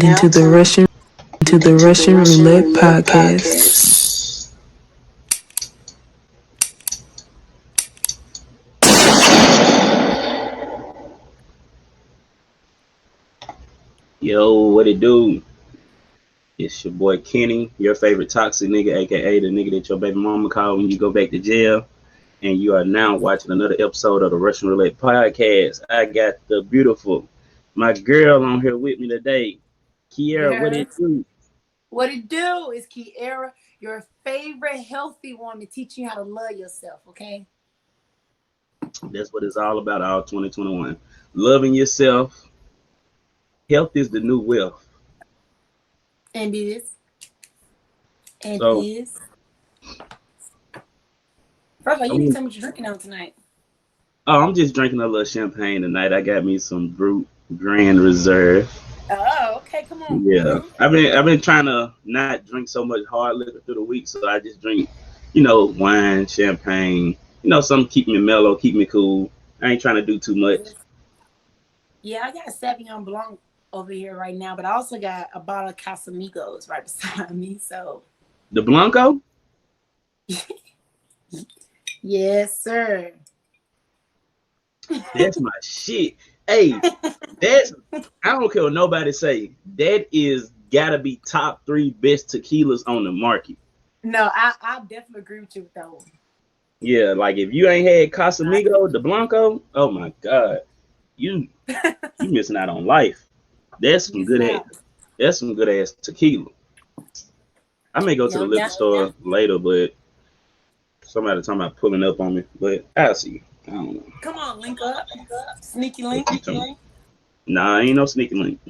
into the Russian Roulette podcast. Yo, what it do? It's your boy Kenny, your favorite toxic nigga, aka the nigga that your baby mama called when you go back to jail. And you are now watching another episode of the Russian Roulette podcast. I got the beautiful, my girl on here with me today. Keara, what it Yes. do? What it do is Keara, your favorite healthy woman, teaching you how to love yourself, okay? That's what it's all about, all 2021. Loving yourself. Health is the new wealth. And it is. And it So, is. First of all, you need to I'm, tell me what you're drinking on tonight. I'm just drinking a little champagne tonight. I got me some Brut Grand Reserve. Oh, okay. Come on. Yeah, I've been trying to not drink so much hard liquor through the week, so I just drink, wine, champagne, something keep me mellow, keep me cool. I ain't trying to do too much. Yeah, I got a Sauvignon Blanc over here right now, but I also got a bottle of Casamigos right beside me. So, The Blanco, yes, sir. that's my shit. Hey, that's I don't care what nobody say. That is gotta be top three best tequilas on the market. No, I definitely agree with you with that one. Yeah, like if you ain't had I Casamigo, do. the Blanco, oh my god, you you missing out on life. That's some Missing good ass. out. That's some good ass tequila. I may go to the Yep, liquor yep. store later, but somebody talking about pulling up on me. But I'll see. I don't know Come on, link up. Sneaky what link. you talking about. Nah, ain't no sneaky link.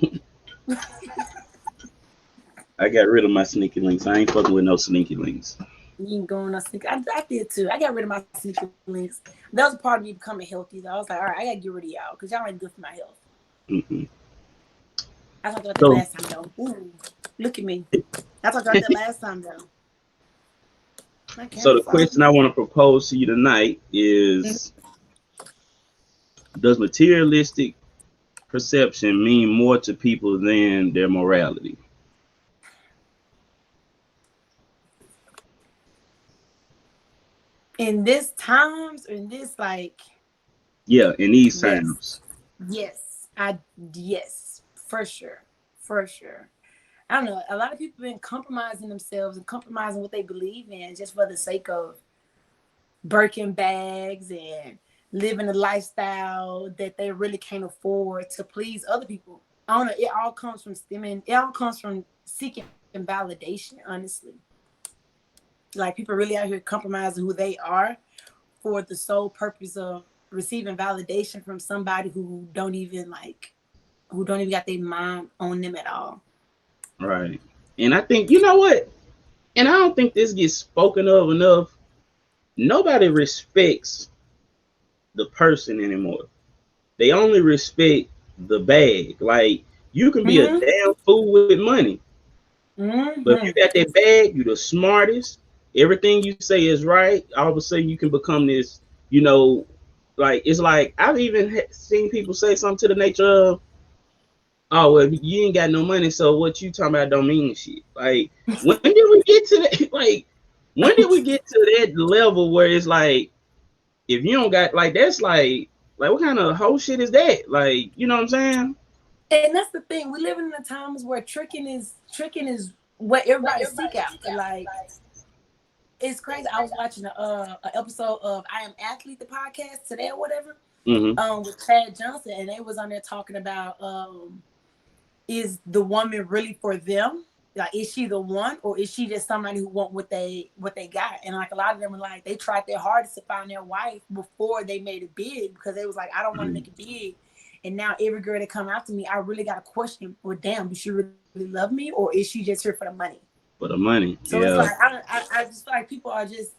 I got rid of my sneaky links. I ain't fucking with no sneaky links. You ain't going on sneaker. I did too. I got rid of my sneaker links. That was part of me becoming healthy. Though I was like, all right, I gotta get rid of y'all because y'all ain't good for my health. Mm-hmm. I talked about that So, last time though. Ooh, look at me. I talked about that last time though. My so camera the question I phone. want to propose to you tonight is: does materialistic perception mean more to people than their morality? In this times, or in this like, Yeah, in these yes, times. yes, yes, for sure, for sure. I don't know. A lot of people been compromising themselves and compromising what they believe in just for the sake of Birkin bags and living a lifestyle that they really can't afford to please other people. I don't know. It all comes from stemming. It all comes from seeking validation. Honestly, like people really out here compromising who they are for the sole purpose of receiving validation from somebody who don't even got their mind on them at all. Right. And I think, you know what? And I don't think this gets spoken of enough. Nobody respects the person anymore. They only respect the bag. Like, you can be a Mm-hmm. damn fool with money, but if you Mm-hmm. got that bag, you the smartest. Everything you say is right. All of a sudden, you can become this, you know, like, it's like, I've even seen people say something to the nature of, oh, well, you ain't got no money, so what you talking about don't mean shit. Like, when did we get to that? Like, when did we get to that level where it's like, if you don't got, like, that's like what kind of whole shit is that? Like, you know what I'm saying? And that's the thing. We live in the times where tricking is what everybody seek after. Like it's crazy. I was watching a episode of I Am Athlete, the podcast today or whatever, Mm-hmm. with Chad Johnson, and they was on there talking about is the woman really for them? Like, is she the one, or is she just somebody who want what they got? And like a lot of them were like, they tried their hardest to find their wife before they made it big because they was like, I don't want to make it big. And now every girl that come after me, I really got to question, well, damn, does she really love me, or is she just here for the money? For the money, So it's like yeah. I just feel like people are just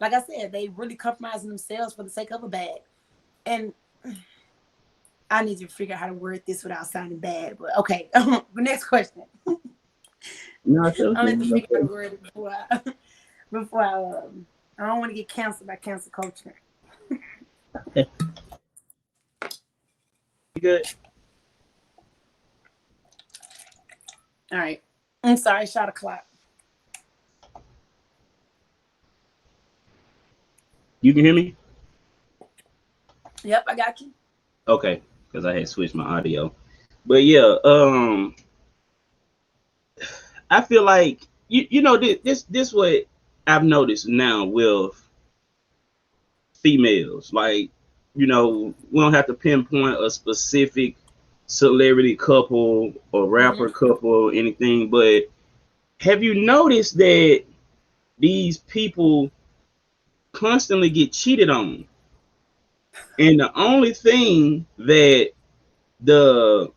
like I said, they really compromising themselves for the sake of a bag. And I need to figure out how to word this without sounding bad. But okay, the next question. No, sure, I sure, need to sure. figure out a word before I don't want to get canceled by cancel culture. You good? All right. I'm sorry, shot o'clock. You can hear me? Yep, I got you. Okay, because I had switched my audio. But yeah, I feel like you know this what I've noticed now with females. Like, you know, we don't have to pinpoint a specific celebrity couple or Mm-hmm. rapper couple or anything, but have you noticed that these people constantly get cheated on? And the only thing that the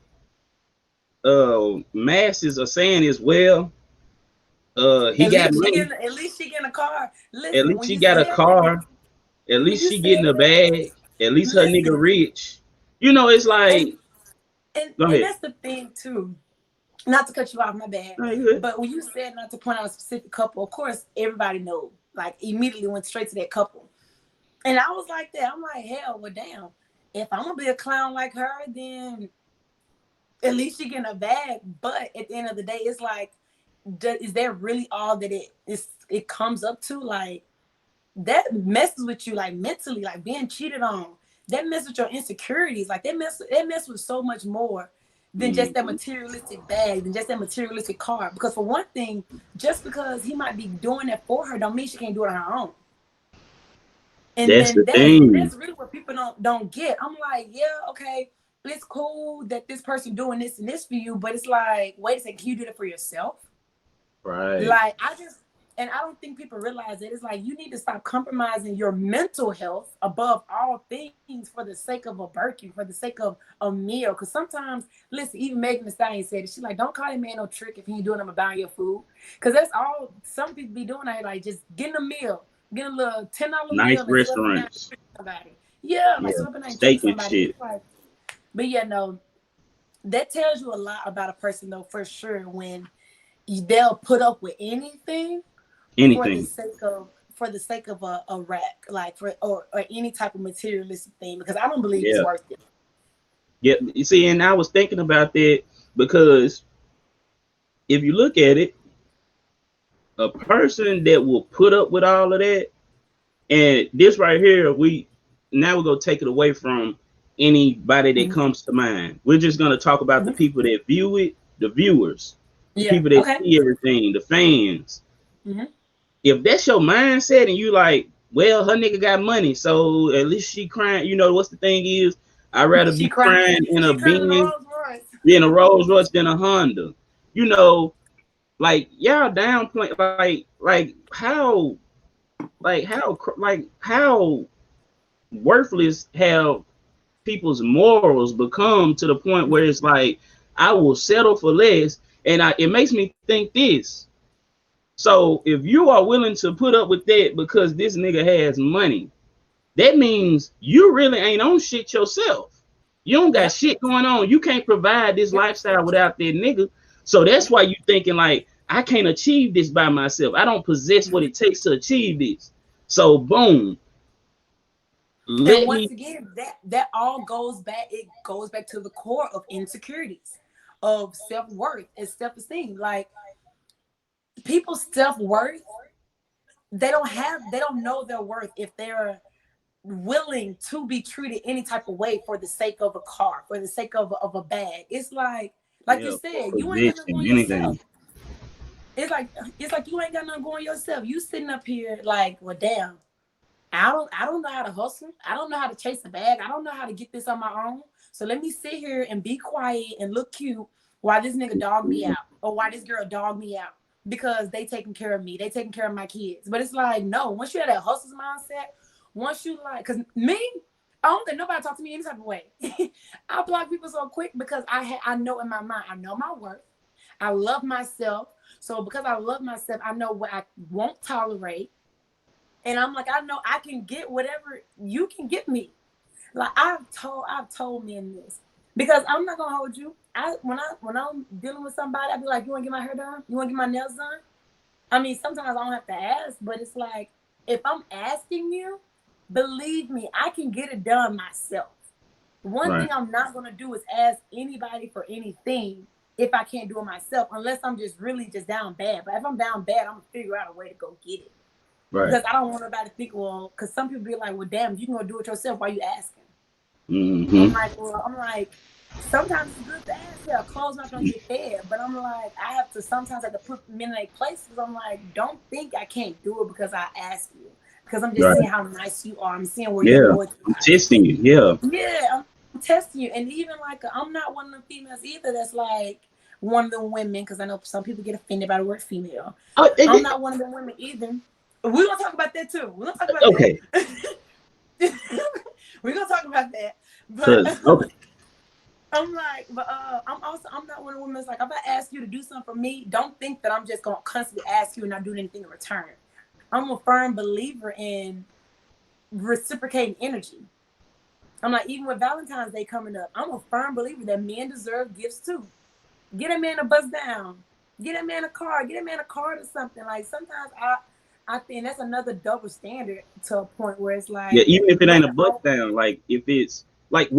masses are saying is, well, he got money. At least she getting a car. At Listen, least when she you got a said that, car. At when least you she getting said a that, bag. At least her nigga listen, rich. You know, it's and like, go and ahead. that's the thing too. Not to cut you off, my bad. No, you good. But when you said not to point out a specific couple, of course everybody knows. Like immediately went straight to that couple. And I was like that. I'm like, hell, well, damn. If I'm gonna be a clown like her, then at least she getting a bag. But at the end of the day, it's like, is that really all that it comes up to? Like that messes with you, like mentally, like being cheated on. That messes with your insecurities. Like that mess with so much more than just that Mm-hmm. materialistic bag, than just that materialistic car. Because for one thing, just because he might be doing that for her, don't mean she can't do it on her own. And That's the then that's thing, really what people don't get. I'm like, yeah, okay, it's cool that this person doing this and this for you, but it's like, wait a second, can you do that for yourself? right? Like and I don't think people realize it. It's like you need to stop compromising your mental health above all things for the sake of a Birkin, for the sake of a meal. Because sometimes, listen, even Megan Thee Stallion said it. She's like, don't call that man no trick if he ain't doing them about your food. Because that's all some people be doing. Like just getting a meal, getting a little $10 Nice meal and swapping down restaurants. somebody. Yeah, Yeah, like swapping down treat steak and somebody. shit. It's like, but yeah, no, that tells you a lot about a person though, for sure. When they'll put up with anything for the Anything. sake of a rack, like or any type of materialistic thing, because I don't believe it's Yeah. worth it. Yeah. You see, and I was thinking about that because if you look at it, a person that will put up with all of that, and this right here, we're gonna take it away from anybody that Mm-hmm. comes to mind. We're just gonna talk about the Mm-hmm. people that view it, the viewers, the Yeah. people that Okay. see everything, the fans. Mm-hmm. If that's your mindset and you like, well, her nigga got money, so at least she crying. You know what's the thing is, I'd rather She be crying. crying in a She crying in the Benz, Rolls Royce. in a Rolls Royce than a Honda. You know, like y'all downplay, how worthless have people's morals become to the point where it's like I will settle for less, and it makes me think this. So if you are willing to put up with that because this nigga has money, that means you really ain't on shit yourself. You don't got Yep. shit going on. You can't provide this Yep. lifestyle without that nigga. So that's Yep. why you thinking like I can't achieve this by myself. I don't possess what it takes to achieve this. So boom, And let once me. again, that all goes back. It goes back to the core of insecurities, of self-worth and self-esteem. Like people's self-worth, they don't know their worth if they're willing to be treated any type of way for the sake of a car, for the sake of a bag. It's like you Yeah, said, you ain't got nothing position, going yourself. anything. It's like you ain't got nothing going yourself. You sitting up here like, well, damn, I don't know how to hustle. I don't know how to chase a bag. I don't know how to get this on my own. So let me sit here and be quiet and look cute while this nigga dog me out, or why this girl dog me out, because they taking care of me. They taking care of my kids. But it's like, no, once you have that hustler's mindset, once you like, cause me, I don't think nobody talk to me any type of way. I block people so quick because I know in my mind, I know my worth. I love myself. So because I love myself, I know what I won't tolerate. And I'm like, I know I can get whatever you can get me. Like I've told men this, because I'm not gonna hold you. When I'm dealing with somebody, I be like, you wanna get my hair done? You wanna get my nails done? I mean, sometimes I don't have to ask, but it's like, if I'm asking you, believe me, I can get it done myself. One Right. thing I'm not gonna do is ask anybody for anything if I can't do it myself, unless I'm just really just down bad. But if I'm down bad, I'm gonna figure out a way to go get it. Right. Because I don't want nobody to think, well, because some people be like, well, damn, you can go do it yourself. Why you asking? Mm-hmm. I'm like, sometimes it's good to ask. Yeah, clothes not gonna get fed, but I'm like, I have to sometimes have to put men in their place because I'm like, don't think I can't do it because I ask you. Because I'm just Right. seeing how nice you are. I'm seeing where Yeah. your loyalty I'm lies. testing you. Yeah. Yeah, I'm testing you. And even like, I'm not one of the females either that's like one of them women, because I know some people get offended by the word female. Oh, I'm not one of them women either. We're gonna talk about that too. We're gonna talk about okay. that. We're gonna talk about that. But Okay. I'm like, but I'm not one of the women that's like, if I ask you to do something for me, don't think that I'm just gonna constantly ask you and not doing anything in return. I'm a firm believer in reciprocating energy. I'm like, even with Valentine's Day coming up, I'm a firm believer that men deserve gifts too. Get a man a buzz down. Get a man a car. Get a man a card or something. Like sometimes I think that's another double standard to a point where it's like, Yeah, even if it ain't a bust down, like if it's like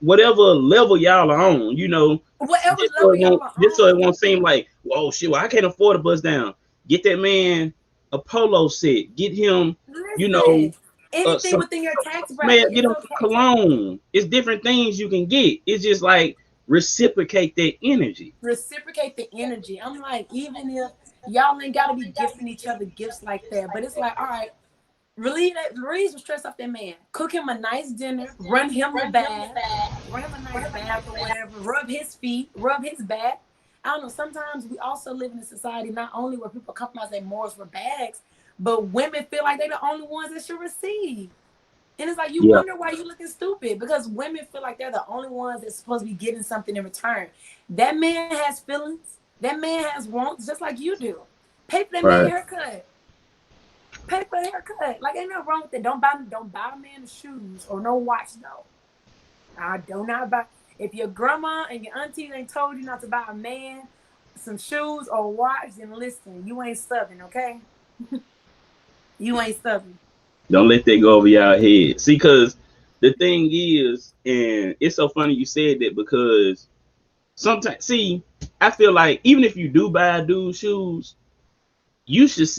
whatever level y'all are on, you know, whatever level y'all are just so it on. won't seem like, whoa, shit, well, I can't afford a bust down. Get that man a polo set. Get him, you know, Listen, anything some within your tax man. bracket, Get it's him okay. cologne. It's different things you can get. It's just like reciprocate that energy. Reciprocate the energy. I'm like, even if y'all ain't gotta be gifting each other gifts like that, but it's like, all right, relieve some stress off that man. Cook him a nice dinner, run him a bath, run him a nice bath or whatever, rub his feet, rub his back. I don't know. Sometimes we also live in a society not only where people compromise their morals for bags, but women feel like they're the only ones that should receive. And it's like you wonder why you looking stupid, because women feel like they're the only ones that's supposed to be getting something in return. That man has feelings. That man has wants, just like you do. Pay for that man haircut. Pay for the haircut. Like ain't nothing wrong with it. Don't buy a man shoes or no watch though. I do not buy. If your grandma and your auntie ain't told you not to buy a man some shoes or watch, then listen, you ain't Southern, okay? You ain't Southern. Don't let that go over y'all head. See, because the thing is, and it's so funny you said that because sometimes, see, I feel like even if you do buy a dude shoes, you should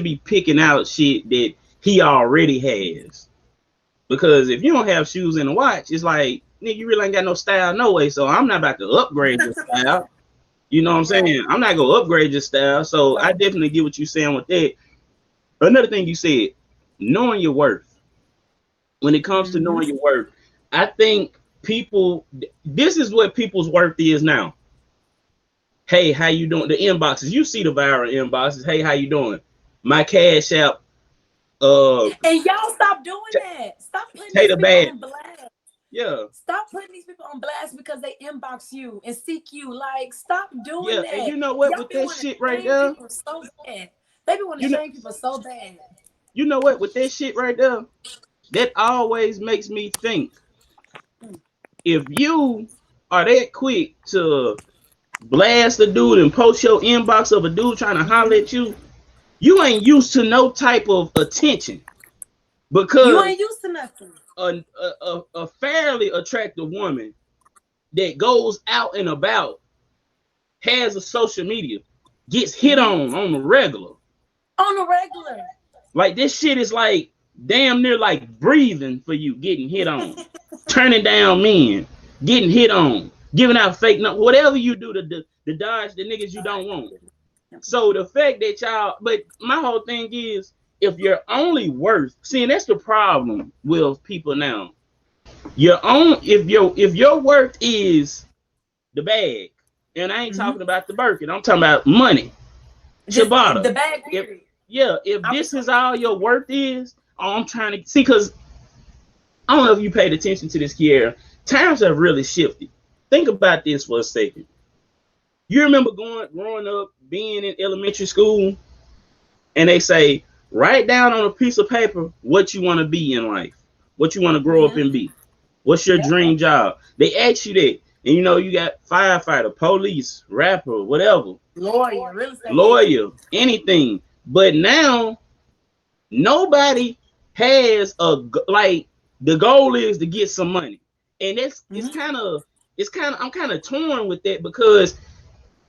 be picking out shit that he already has. Because if you don't have shoes and a watch, it's like, nigga, you really ain't got no style no way. So I'm not about to upgrade your style. You know what I'm saying? I'm not gonna upgrade your style. So I definitely get what you're saying with that. Another thing you said, knowing your worth. When it comes to knowing your worth, I think this is what people's worth is now. Hey, how you doing? The inboxes, you see the viral inboxes. Hey, how you doing? My cash app. And y'all stop doing that. Stop putting these people on blast. Yeah. Stop putting these people on blast because they inbox you and seek you. Like, stop doing that. And you know what? Y'all with that shit right there, so bad. They be want to shame people so bad. You know what? With that shit right there, that always makes me think. If you are that quick to blast a dude and post your inbox of a dude trying to holler at you, you ain't used to no type of attention. Because you ain't used to nothing. A fairly attractive woman that goes out and about, has a social media, gets hit on the regular. On the regular. Like this shit is like damn near like breathing for you, getting hit on, turning down men, getting hit on, giving out fake numbers, whatever you do to dodge the niggas you don't want. So the fact that y'all, but my whole thing is, if you're only worth, seeing that's the problem with people now. If your worth is the bag, and I ain't talking about the Birkin, I'm talking about money. Ciabatta. The bag period. If this is all your worth is, I'm trying to see, because I don't know if you paid attention to this, Keara. Times have really shifted. Think about this for a second. You remember growing up, being in elementary school, and they say, write down on a piece of paper what you want to be in life, what you want to grow up and be. What's your dream job? They ask you that. And you got firefighter, police, rapper, whatever. Lawyer, anything. But now, nobody has the goal is to get some money. And it's kind of I'm kind of torn with that because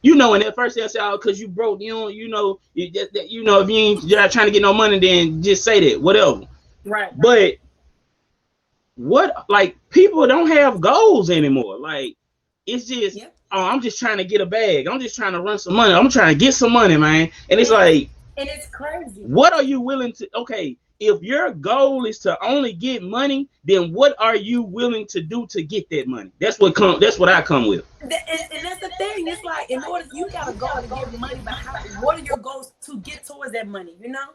you know, and at first they'll say, "Oh, because you broke, you know, if you ain't you're not trying to get no money, then just say that, whatever." Right. But what, like, people don't have goals anymore. Like, it's just, oh, I'm just trying to get a bag. I'm just trying to run some money. I'm trying to get some money, man. And it's like, and it's crazy. What are you willing to? Okay, if your goal is to only get money, then what are you willing to do to get that money? That's what I come with. And that's the thing. It's like, in order, you got a goal to get money, but what are your goals to get towards that money? You know,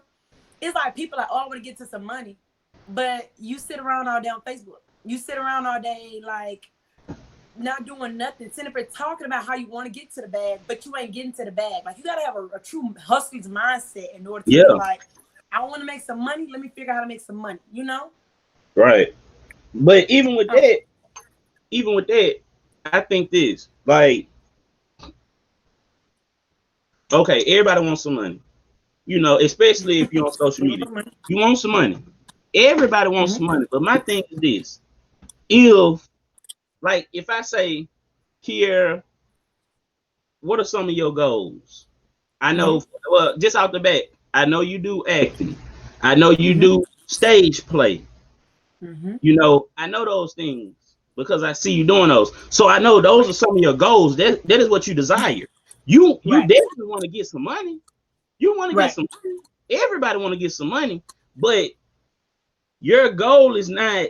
it's like people are, oh, I want to get to some money, but you sit around all day on Facebook. You sit around all day, like, not doing nothing, sitting up here talking about how you want to get to the bag, but you ain't getting to the bag. Like, you gotta have a true hustler's mindset in order to be like, I want to make some money. Let me figure out how to make some money. You know? Right. But even with that, I think this, like, okay, everybody wants some money. You know, especially if you're on social media, you want some money. Everybody wants some money. But my thing is this: if I say, Keara, what are some of your goals? I know, well, just out the bat, I know you do acting. I know you do stage play. You know, I know those things because I see you doing those. So I know those are some of your goals. That is what you desire. You definitely want to get some money. You want to get some money. Everybody want to get some money, but your goal is not,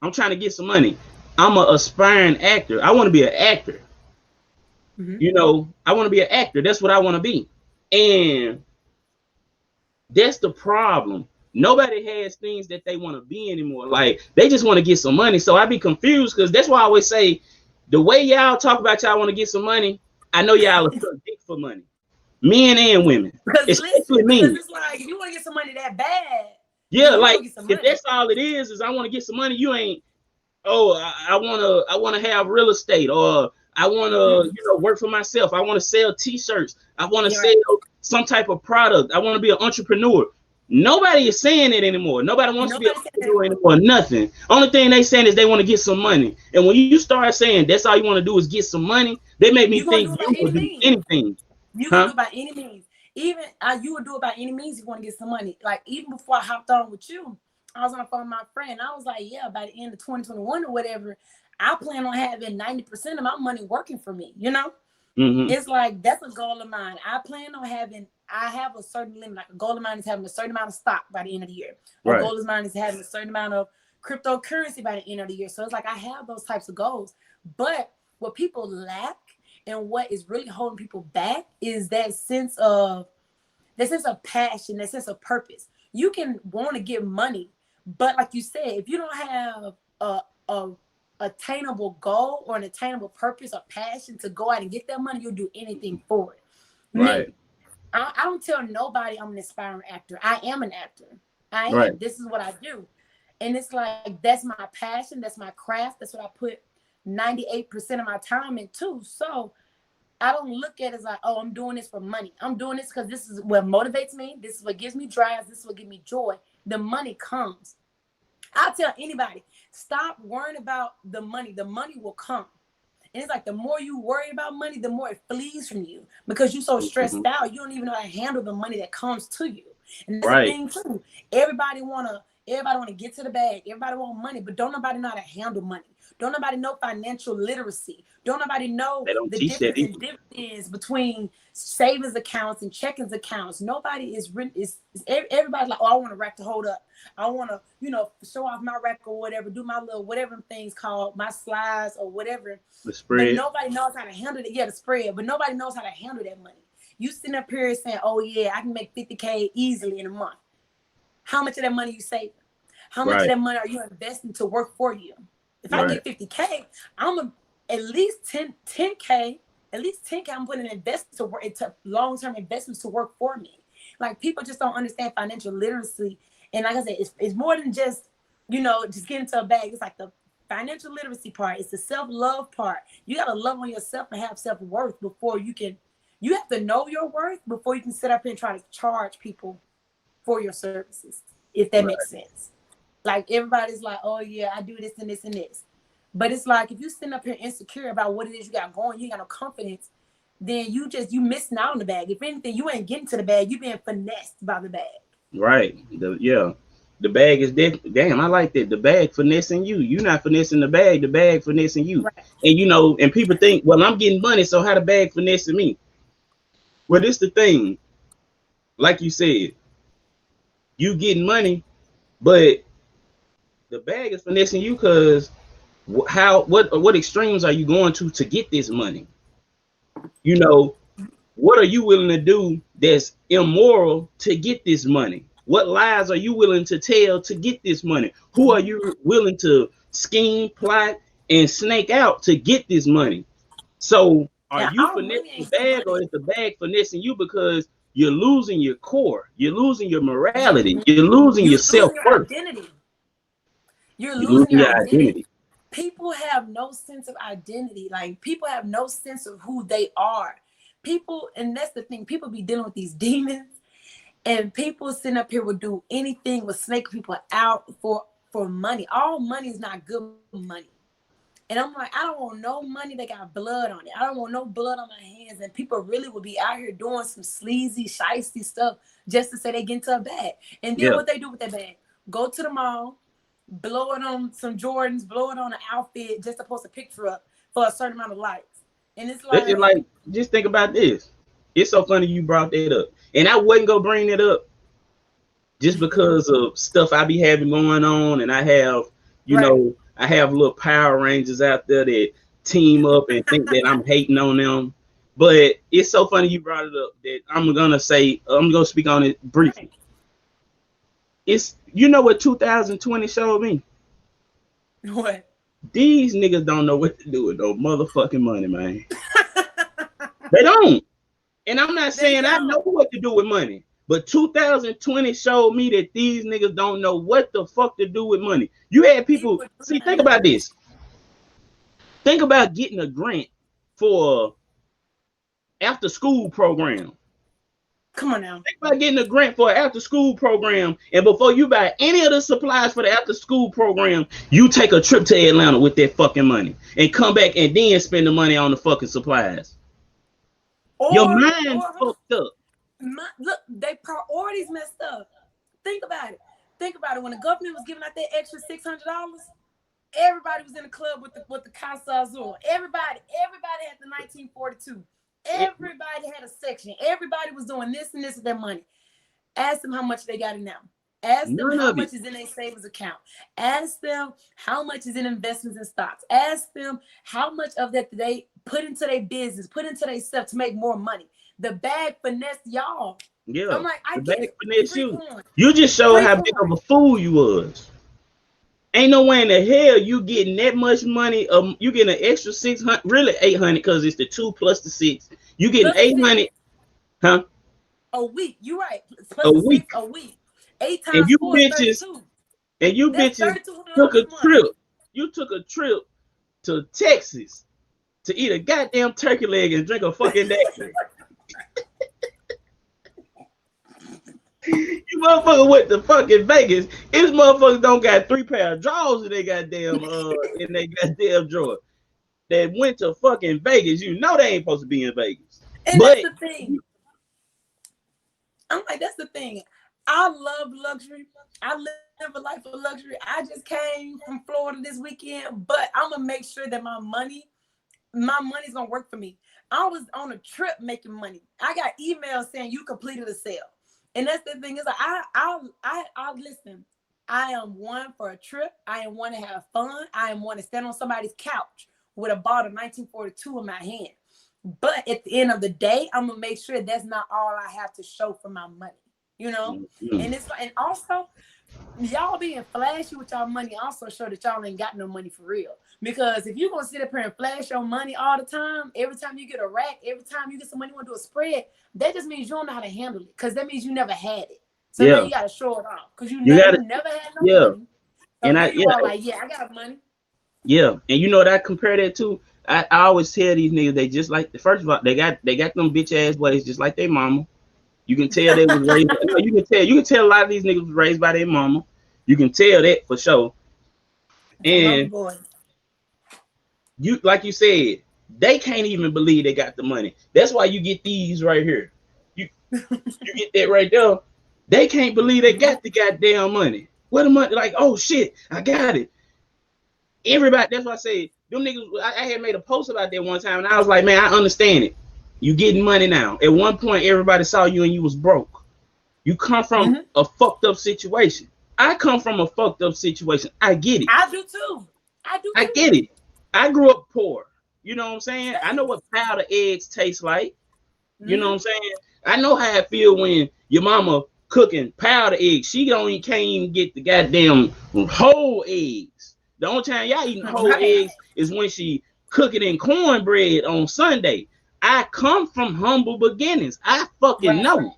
I'm trying to get some money. I'm an aspiring actor. I want to be an actor. You know, I want to be an actor. That's what I want to be. And that's the problem. Nobody has things that they want to be anymore. Like, they just want to get some money. So I be confused because that's why I always say, the way y'all talk about y'all want to get some money, I know y'all are dick for money. Men and women. Especially me. Because it's like, if you want to get some money that bad. Yeah, like, if that's all it is I want to get some money, you ain't, oh, I wanna have real estate, or I wanna, work for myself. I wanna sell t-shirts. I wanna sell some type of product. I wanna be an entrepreneur. Nobody is saying it anymore. Nobody wants to be an entrepreneur anymore. Nothing. Only thing they saying is they want to get some money. And when you start saying that's all you want to do is get some money, they make me think you will do anything. You can do it by any means. Even you would do it by any means you want to get some money. Like, even before I hopped on with you, I was on the phone with my friend. I was like, yeah, by the end of 2021 or whatever, I plan on having 90% of my money working for me. You know, it's like, that's a goal of mine. I have a certain limit. Like, a goal of mine is having a certain amount of stock by the end of the year. A goal of mine is having a certain amount of cryptocurrency by the end of the year. So it's like, I have those types of goals. But what people lack and what is really holding people back is that sense of passion, that sense of purpose. You can want to get money, but like you said, if you don't have a attainable goal or an attainable purpose or passion to go out and get that money, you'll do anything for it. Right. Me, I don't tell nobody I'm an aspiring actor. I am an actor. I am. This is what I do. And it's like, that's my passion. That's my craft. That's what I put 98% of my time into. So I don't look at it as like, oh, I'm doing this for money. I'm doing this because this is what motivates me. This is what gives me drive. This is what gives me joy. The money comes. I'll tell anybody, stop worrying about the money. The money will come. And it's like, the more you worry about money, the more it flees from you because you're so stressed out. You don't even know how to handle the money that comes to you. And that's the thing too. Everybody wanna get to the bag. Everybody want money, but don't nobody know how to handle money. Don't nobody know financial literacy. Don't nobody know the difference in dividends between savings accounts and checkings accounts. Nobody everybody's like, oh, I want a rack to hold up. I want to, show off my rack or whatever, do my little whatever things called my slides or whatever. The spread. But nobody knows how to handle it. Yeah, the spread. But nobody knows how to handle that money. You sitting up here saying, oh yeah, I can make $50K easily in a month. How much of that money you saving? How much of that money are you investing to work for you? If I get 50K, I'm at least 10K. At least 10K, I'm putting an investment to work into long-term investments to work for me. Like, people just don't understand financial literacy. And like I said, it's more than just, just get into a bag. It's like the financial literacy part. It's the self-love part. You got to love on yourself and have self-worth before you have to know your worth before you can sit up here and try to charge people for your services, if that makes sense. Like, everybody's like, oh yeah, I do this and this and this. But it's like if you sitting up here insecure about what it is you got going, you ain't got no confidence, then you missing out on the bag. If anything, you ain't getting to the bag. You being finessed by the bag. Right. The bag is damn, I like that. The bag finessing you. You're not finessing the bag finessing you. Right. And and people think, well, I'm getting money, so how the bag finessing me? Well, this the thing. Like you said, you getting money, but the bag is finessing you because what extremes are you going to get this money? What are you willing to do that's immoral to get this money? What lies are you willing to tell to get this money? Who are you willing to scheme, plot, and snake out to get this money? So are you finessing the bag, or is the bag finessing you because you're losing your core? You're losing your morality. You're losing your self-worth. You're losing your identity. People have no sense of identity. Like, people have no sense of who they are. People, and that's the thing, people be dealing with these demons, and people sitting up here will do anything, will snake people out for money. All money is not good money. And I'm like, I don't want no money that got blood on it. I don't want no blood on my hands. And people really would be out here doing some sleazy, shysty stuff just to say they get into a bag. And then what they do with that bag? Go to the mall, blow it on some Jordans, blow it on an outfit just to post a picture up for a certain amount of likes. And it's like, just think about this. It's so funny you brought that up. And I wasn't gonna bring it up just because of stuff I be having going on. And I have, I have little Power Rangers out there that team up and think that I'm hating on them. But it's so funny you brought it up that I'm gonna speak on it briefly. It's what 2020 showed me? What? These niggas don't know what to do with no motherfucking money, man. They don't. And I'm not saying I know what to do with money, but 2020 showed me that these niggas don't know what the fuck to do with money. You had people, think about this. Think about getting a grant for after school program. Come on now. Think about getting a grant for an after school program, and before you buy any of the supplies for the after school program, you take a trip to Atlanta with that fucking money and come back and then spend the money on the fucking supplies. Your mind fucked up. Look, they priorities messed up. Think about it. When the government was giving out that extra $600, everybody was in the club with the Casa Azul. Everybody had the 1942. Everybody had a section. Everybody was doing this and this with their money. Ask them how much they got it now. Ask them how much is in their savings account. Ask them how much is in investments and stocks. Ask them how much of that they put into their business, put into their stuff to make more money. The bag finessed y'all. Yeah, I'm like, I the bag get finessed you. You just showed how big of a fool you was. Ain't no way in the hell you getting that much money. You getting an extra 600, really 800, because it's the 2 plus the 6. You getting 800, huh? A week. You right. Plus a week. 6 a week. 8 times 4 is 32. And you bitches took a trip. You took a trip to Texas to eat a goddamn turkey leg and drink a fucking daiquiri. You motherfucker went to fucking Vegas. These motherfuckers don't got 3 pair of drawers in they goddamn drawer. That went to fucking Vegas. You know they ain't supposed to be in Vegas. And that's the thing. I'm like, that's the thing. I love luxury. I live a life of luxury. I just came from Florida this weekend, but I'm gonna make sure that my money's gonna work for me. I was on a trip making money. I got emails saying you completed a sale. And that's the thing is, like, I listen. I am one for a trip. I am one to have fun. I am one to stand on somebody's couch with a bottle of 1942 in my hand. But at the end of the day, I'm gonna make sure that's not all I have to show for my money. Mm-hmm. And also, y'all being flashy with y'all money also show that y'all ain't got no money for real. Because if you're gonna sit up here and flash your money all the time, every time you get a rack, every time you get some money, you want to do a spread, that just means you don't know how to handle it. Because that means you never had it. So now you gotta show it off. Because you never had no money. So I got money. Yeah, and you know what I compare that to? I always tell these niggas they just like, first of all, they got them bitch ass ways just like their mama. You can tell they was raised. You can tell a lot of these niggas was raised by their mama. You can tell that for sure. And you like you said, they can't even believe they got the money. That's why you get these right here. You get that right there. They can't believe they got the goddamn money. What the money? Like, oh shit, I got it. Everybody, that's why I say them niggas. I had made a post about that one time, and I was like, man, I understand it. You getting money now. At one point, everybody saw you and you was broke. You come from a fucked up situation. I come from a fucked up situation. I get it. I do too. I get it. I grew up poor. You know what I'm saying? I know what powdered eggs taste like. You know what I'm saying? I know how it feel when your mama cooking powdered eggs. She can't even get the goddamn whole eggs. The only time y'all eating whole eggs is when she cooking in cornbread on Sunday. I come from humble beginnings. I fucking know.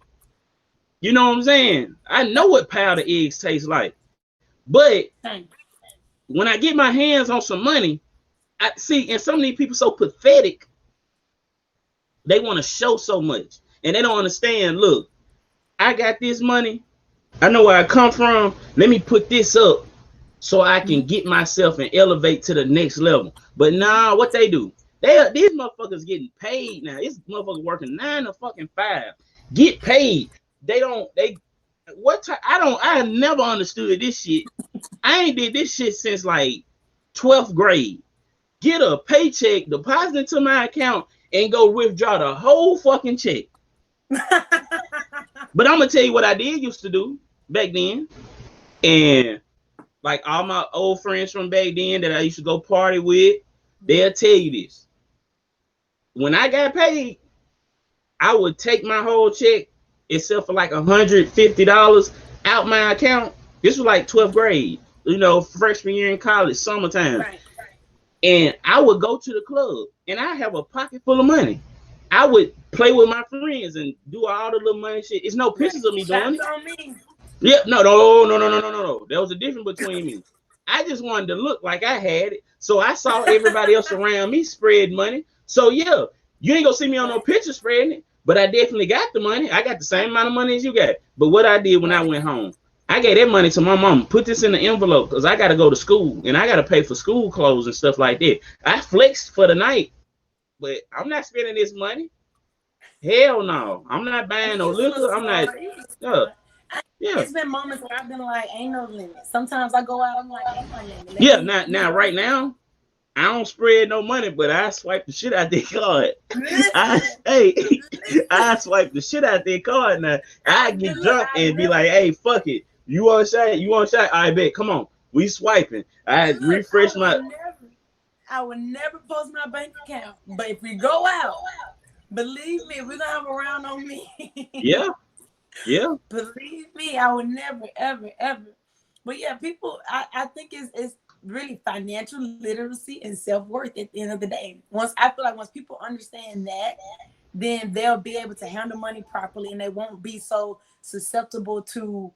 You know what I'm saying? I know what powdered eggs taste like. But when I get my hands on some money, I see, and some of these people so pathetic, they want to show so much. And they don't understand, look, I got this money. I know where I come from. Let me put this up so I can get myself and elevate to the next level. But nah, what they do, these motherfuckers getting paid now. This motherfucker working 9 to fucking 5. Get paid. I never understood this shit. I ain't did this shit since like 12th grade. Get a paycheck, deposit it to my account, and go withdraw the whole fucking check. But I'm gonna tell you what I did used to do back then. And like all my old friends from back then that I used to go party with, they'll tell you this. When I got paid, I would take my whole check, except for like $150 out my account. This was like 12th grade, you know, freshman year in college, summertime. Right. And I would go to the club and I have a pocket full of money. I would play with my friends and do all the little money shit. It's no pictures of me doing it. Yeah, no. There was a difference between me. I just wanted to look like I had it. So I saw everybody else around me spread money. So yeah, you ain't gonna see me on no picture spreading it, but I definitely got the money. I got the same amount of money as you got. But what I did when I went home, I gave that money to my mom. Put this in the envelope because I got to go to school and I got to pay for school clothes and stuff like that. I flexed for the night, but I'm not spending this money. Hell no. I'm not buying no liquor. I'm not. It's been moments where I've been like, ain't no limit. Sometimes I go out, I'm like, ain't no limit. Yeah, now, right now, I don't spread no money, but I swipe the shit out their card. I swipe the shit out their card now. I get drunk and be like, hey, fuck it. You want a shot? You want a shot? I bet. Come on. We swiping. I refresh I would never post my bank account. But if we go out, believe me, we're gonna have a round on me. Yeah. Believe me, I would never, ever. But yeah, people, I think it's really financial literacy and self-worth at the end of the day. I feel like once people understand that, then they'll be able to handle money properly and they won't be so susceptible to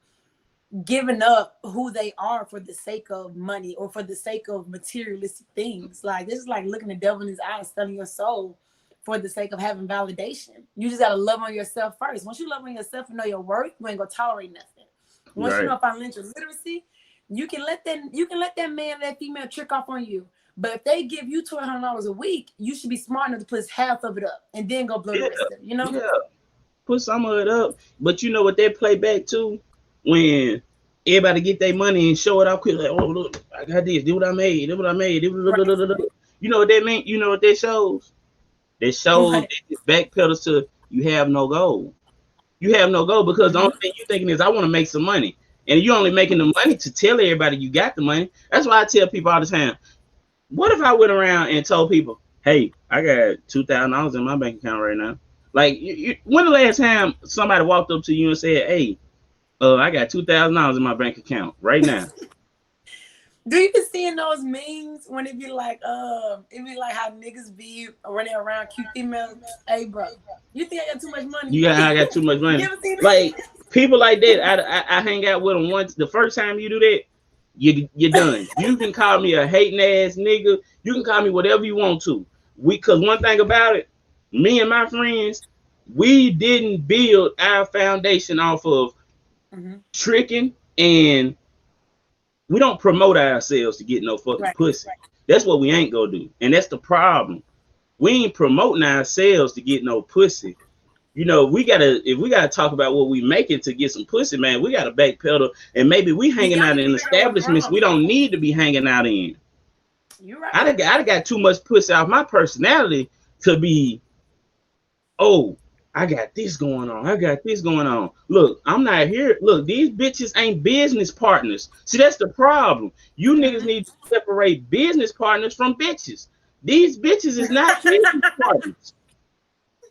giving up who they are for the sake of money or for the sake of materialistic things. Like this is like looking the devil in his eyes, selling your soul for the sake of having validation. You just gotta love on yourself first. Once you love on yourself and know your worth, you ain't gonna tolerate nothing. Once you know financial literacy, you can let that man, that female trick off on you. But if they give you $1,200 a week, you should be smart enough to put half of it up and then go blow the rest of it. You know? Yeah. Put some of it up. But you know what they play back to? When everybody get their money and show it out quick, like, oh look, I got this. Do what I made. Right. You know what that mean? You know what that shows? That shows that backpedals to you have no goal. You have no goal because the only thing you're thinking is I want to make some money. And you're only making the money to tell everybody you got the money. That's why I tell people all the time, what if I went around and told people, hey, I got $2,000 in my bank account right now? Like, when the last time somebody walked up to you and said, hey, I got $2,000 in my bank account right now? Do you be seeing those memes when it be like how niggas be running around cute females? Hey, bro, you think I got too much money? I got too much money. Like people like that, I hang out with them once. The first time you do that, you're done. You can call me a hating ass nigga. You can call me whatever you want to. Because one thing about it, me and my friends, we didn't build our foundation off of tricking, and we don't promote ourselves to get no fucking pussy. That's what we ain't gonna do. And that's the problem. We ain't promoting ourselves to get no pussy. You know, if we gotta talk about what we making to get some pussy, man, we gotta backpedal. And maybe we hanging out in establishments we don't need to be hanging out in. You're right. I got too much pussy off my personality to be, oh, I got this going on. I got this going on. Look, I'm not here. Look, these bitches ain't business partners. See, that's the problem. You niggas need to separate business partners from bitches. These bitches is not business partners.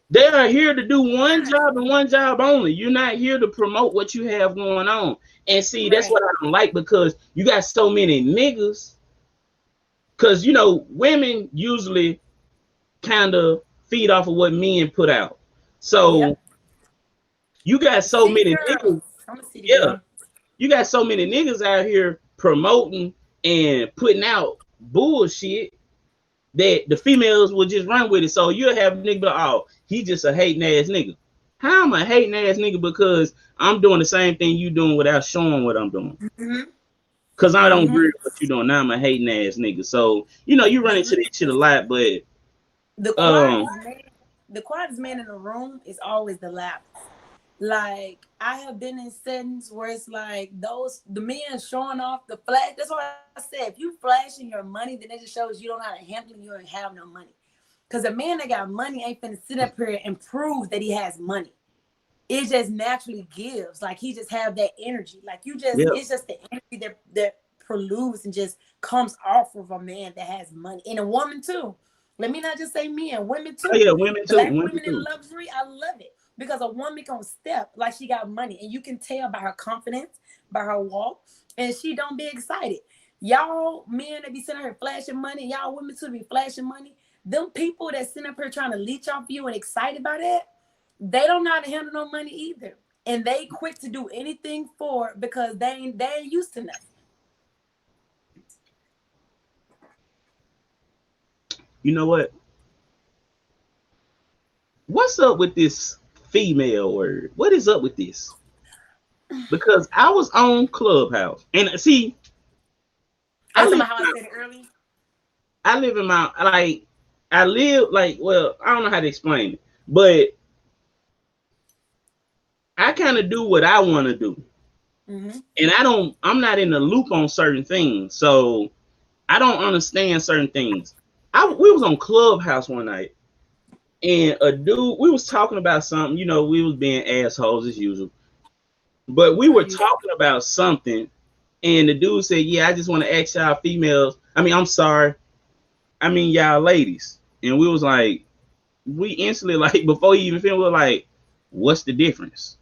They are here to do one job and one job only. You're not here to promote what you have going on. And see, that's what I don't like, because you got so many niggas. Because, you know, women usually kind of feed off of what men put out. So you got so many niggas. You got so many niggas out here promoting and putting out bullshit that the females will just run with it. So you'll have a nigga be like, oh, he just a hating ass nigga. How am I hating ass nigga? Because I'm doing the same thing you doing without showing what I'm doing. Because I don't agree with what you're doing. Now I'm a hating ass nigga. So, you know, you run into this shit a lot, but the quietest man in the room is always the loudest. Like, I have been in settings where it's like the men showing off the flash. That's why I said, if you flashing your money, then it just shows you don't know how to handle it. You don't have no money. Because a man that got money ain't finna sit up here and prove that he has money. It just naturally gives. Like, he just have that energy. Like, it's just the energy that preludes and just comes off of a man that has money. And a woman too. Let me not just say men, women too. Oh, yeah, women too. Black women in luxury, I love it. Because a woman gonna step like she got money. And you can tell by her confidence, by her walk, and she don't be excited. Y'all men that be sitting here flashing money, y'all women too be flashing money. Them people that sit up here trying to leech off you and excited by that, they don't know how to handle no money either. And they quick to do anything for it because they ain't used to nothing. You know what? What's up with this female word? What is up with this? Because I was on Clubhouse and see, I live in my I don't know how to explain it, but I kind of do what I want to do. And I'm not in the loop on certain things. So I don't understand certain things. We was on Clubhouse one night and a dude, we was talking about something, you know, we was being assholes as usual, but we were talking about something and the dude said, yeah, I just want to ask y'all females. Y'all ladies. And we was like, we instantly, like, before he even finished, we were like, what's the difference?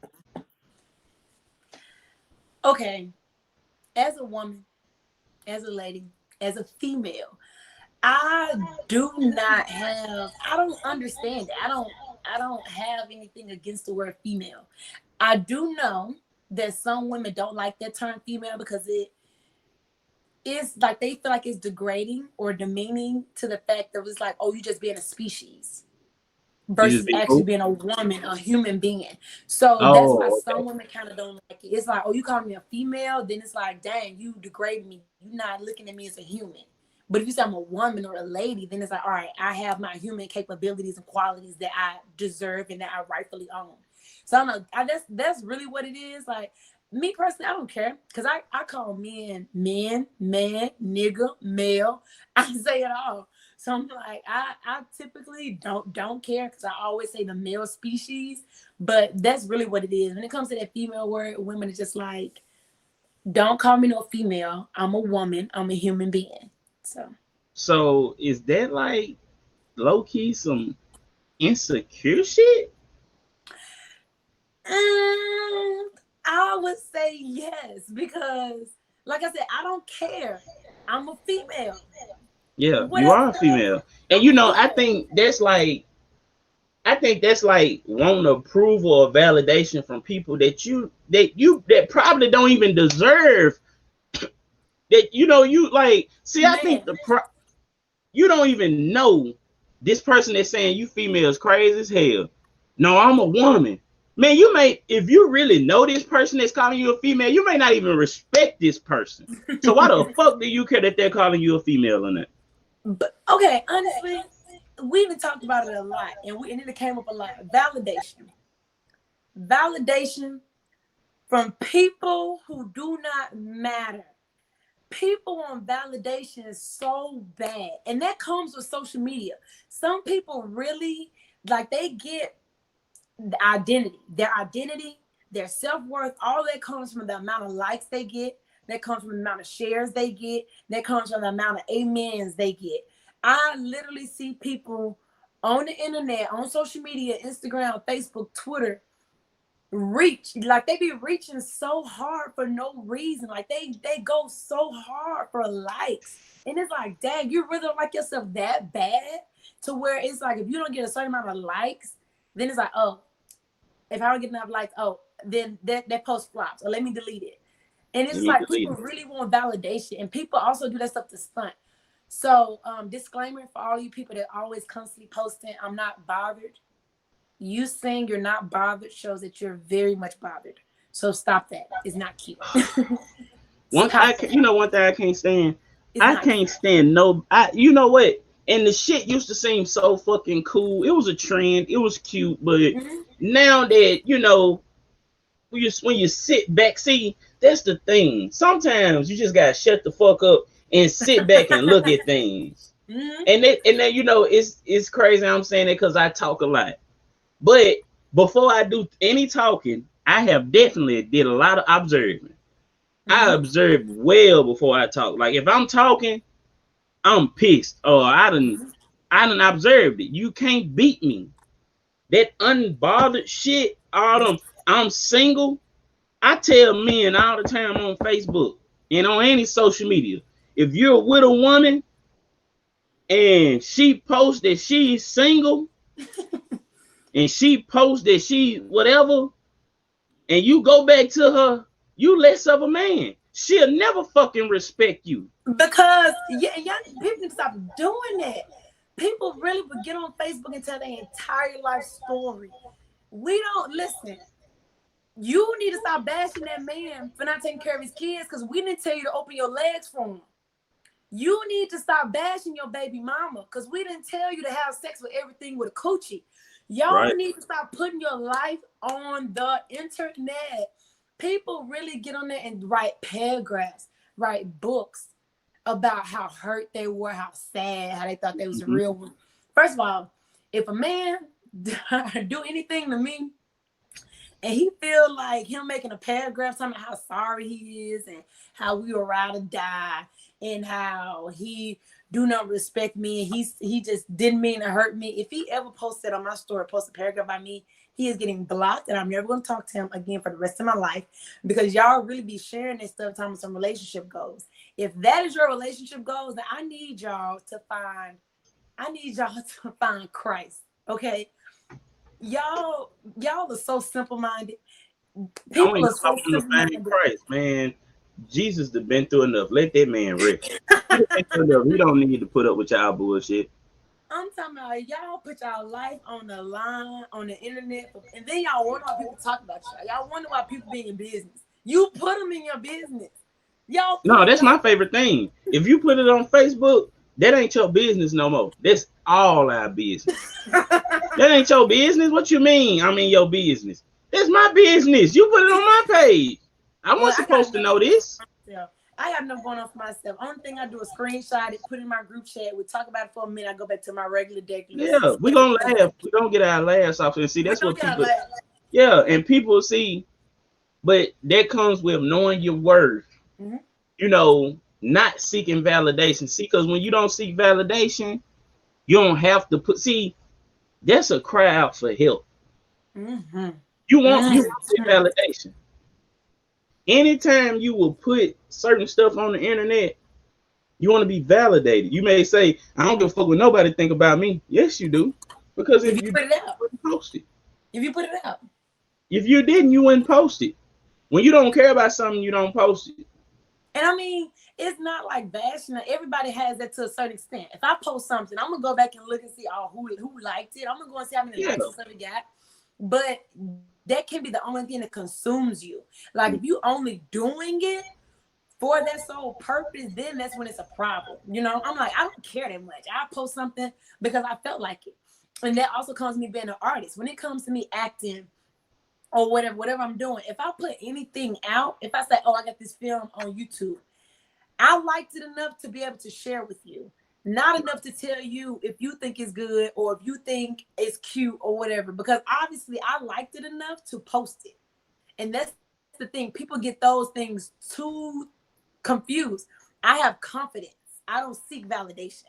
Okay. As a woman, as a lady, as a female, I don't understand it. I don't have anything against the word female. I do know that some women don't like that term female because it's like they feel like it's degrading or demeaning to the fact that it's like, oh, you just being a species versus actually being a woman, a human being. So that's why some women kind of don't like it. It's like, oh, you call me a female, then it's like, dang, you degrade me. You're not looking at me as a human. But if you say I'm a woman or a lady, then it's like, all right, I have my human capabilities and qualities that I deserve and that I rightfully own. So I don't know, that's really what it is. Like, me personally, I don't care. Because I call men, man, nigga, male. I say it all. So I'm like, I typically don't care because I always say the male species. But that's really what it is. When it comes to that female word, women are just like, don't call me no female. I'm a woman. I'm a human being. So is that like low-key some insecure shit? I would say yes, because like I said, I don't care. I'm a female. Yeah, you are a female. And you know, I think that's like wanting approval or validation from people that probably don't even deserve that. You know, you like, see, I think you don't even know this person that's saying you female is crazy as hell. No, I'm a woman. Man, if you really know this person that's calling you a female, you may not even respect this person. So why the fuck do you care that they're calling you a female or not? But okay, honestly, we even talked about it a lot, and it came up a lot. Validation from people who do not matter. People want validation is so bad, and that comes with social media. Some people really like they get their identity, their self-worth, all that comes from the amount of likes they get, that comes from the amount of shares they get, that comes from the amount of amens they get. I literally see people on the internet, on social media, Instagram, Facebook, Twitter, like they be reaching so hard for no reason. Like they go so hard for likes. And it's like, dang, you really don't like yourself that bad to where it's like if you don't get a certain amount of likes, then it's like, oh, if I don't get enough likes, oh, then that post flops, or let me delete it. And it's like people really want validation, and people also do that stuff to stunt. So, disclaimer for all you people that always constantly posting, I'm not bothered. You saying you're not bothered shows that you're very much bothered. So stop that. It's not cute. One thing I can't stand. I can't cute. stand no. You know what? And the shit used to seem so fucking cool. It was a trend. It was cute, but now that when you sit back, see, that's the thing. Sometimes you just gotta shut the fuck up and sit back and look at things. And then it's crazy. I'm saying it because I talk a lot. But before I do any talking, I have definitely did a lot of observing. I observe well before I talk. Like if I'm talking, I'm pissed. Or I done observed it. You can't beat me. That unbothered shit, all them, I'm single. I tell men all the time on Facebook and on any social media, if you're with a woman and she posts that she's single and she posts that she whatever, and you go back to her, you less of a man. She'll never fucking respect you. Because young people need to stop doing that. People really would get on Facebook and tell their entire life story. We don't listen. You need to stop bashing that man for not taking care of his kids because we didn't tell you to open your legs for him. You need to stop bashing your baby mama because we didn't tell you to have sex with everything with a coochie. Y'all need to stop putting your life on the internet. People really get on there and write paragraphs, write books about how hurt they were, how sad, how they thought they was a real one. First of all, if a man do anything to me and he feel like him making a paragraph talking about how sorry he is and how we were ride or die and how he do not respect me and he just didn't mean to hurt me. If he ever posted on my story, post a paragraph by me, he is getting blocked and I'm never going to talk to him again for the rest of my life because y'all really be sharing this stuff talking about some relationship goals. If that is your relationship goals, then I need y'all to find Christ. Okay. Y'all are so simple-minded. People are so simple-minded. Christ, man. Jesus has been through enough. Let that man rest. We don't need to put up with y'all bullshit. I'm talking about y'all put y'all life on the line on the internet, and then y'all wonder why people talk about y'all. Y'all wonder why people be in business. You put them in your business. No, that's my favorite thing. If you put it on Facebook, that ain't your business no more. That's all our business. That ain't your business. What you mean? I'm in your business. That's my business. You put it on my page. I wasn't supposed to know this. I got enough going on for myself. Only thing I do is screenshot it, put it in my group chat. We talk about it for a minute. I go back to my regular day. Yeah, we're gonna laugh. We're gonna get our laughs off and see. That's what people. Yeah, and people see, but that comes with knowing your worth. Not seeking validation. See, because when you don't seek validation, you don't have to that's a cry out for help. You want validation. Anytime you will put certain stuff on the internet, you want to be validated. You may say, I don't give a fuck what nobody think about me. Yes, you do. Because if you put it out, post it. If you put it out. If you didn't, you wouldn't post it. When you don't care about something, you don't post it. And I mean, it's not like bashing. Everybody has that to a certain extent. If I post something, I'm gonna go back and look and see who liked it. I'm gonna go and see how many likes it got. But that can be the only thing that consumes you. Like if you only doing it for that sole purpose, then that's when it's a problem. You know, I'm like, I don't care that much. I post something because I felt like it. And that also comes to me being an artist. When it comes to me acting or whatever I'm doing, if I put anything out, if I say, oh, I got this film on YouTube, I liked it enough to be able to share with you. Not enough to tell you if you think it's good or if you think it's cute or whatever. Because obviously I liked it enough to post it. And that's the thing. People get those things too confused. I have confidence. I don't seek validation.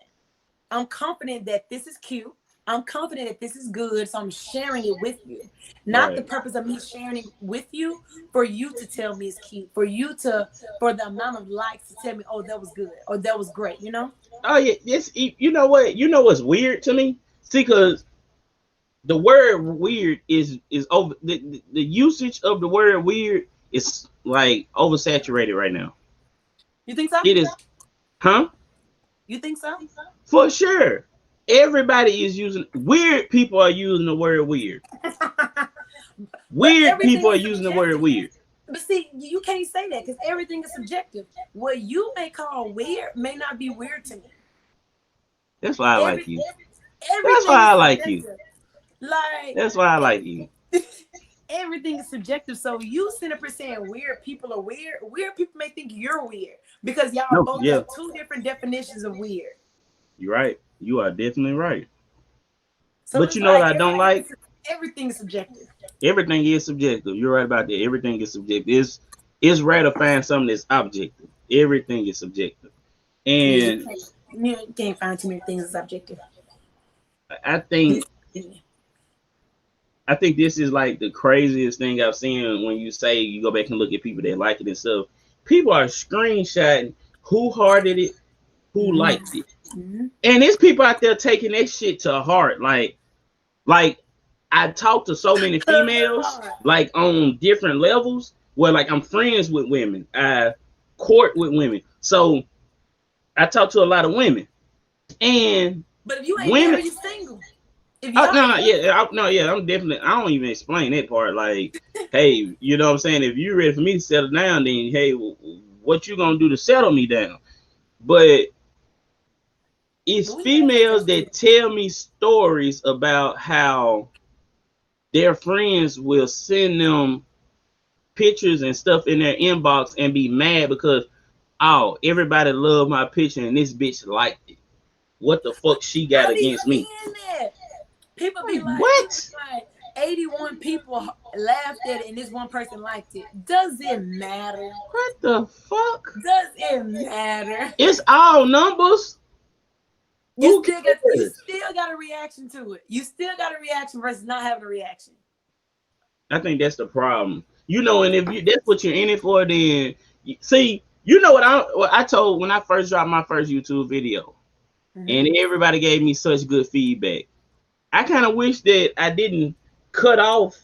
I'm confident that this is cute. I'm confident that this is good, so I'm sharing it with you. Not the purpose of me sharing it with you for you to tell me it's cute, for the amount of likes to tell me, oh, that was good or that was great, you know? Oh yeah, yes. You know what? You know what's weird to me? See, because the word weird is over. The usage of the word weird is like oversaturated right now. You think so? It is, huh? You think so? For sure. Everybody is using weird. People are using the word weird. Weird people are using the word weird. But see, you can't say that because everything is subjective. What you may call weird may not be weird to me. That's why I like you. That's why I like you. Like, that's why I like you. Everything is subjective. So you sitting up here saying weird people are weird. Weird people may think you're weird because y'all both have two different definitions of weird. You're right. You are definitely right. So but you know what I don't like? Everything is subjective. Everything is subjective. You're right about that. Everything is subjective. It's rare to find something that's objective. Everything is subjective. And you can't find too many things that's subjective. I think this is like the craziest thing I've seen when you say you go back and look at people that like it and stuff. People are screenshotting who hearted it, who liked it. Mm-hmm. And there's people out there taking that shit to heart. Like I talk to so many females, like on different levels, where like I'm friends with women, I court with women, so I talk to a lot of women. And but if you ain't married, you single. I'm definitely. I don't even explain that part. Like, hey, you know what I'm saying? If you're ready for me to settle down, then hey, what you gonna do to settle me down? But it's females that tell me stories about how their friends will send them pictures and stuff in their inbox and be mad because, oh, everybody loved my picture and this bitch liked it. What the fuck she got against me? People be like, what? 81 people laughed at it and this one person liked it. Does it matter? What the fuck? Does it matter? It's all numbers. You still got a reaction to it. You still got a reaction versus not having a reaction. I think that's the problem. You know, and if that's what you're in it for, then see, you know what I told when I first dropped my first YouTube video, and everybody gave me such good feedback. I kind of wish that I didn't cut off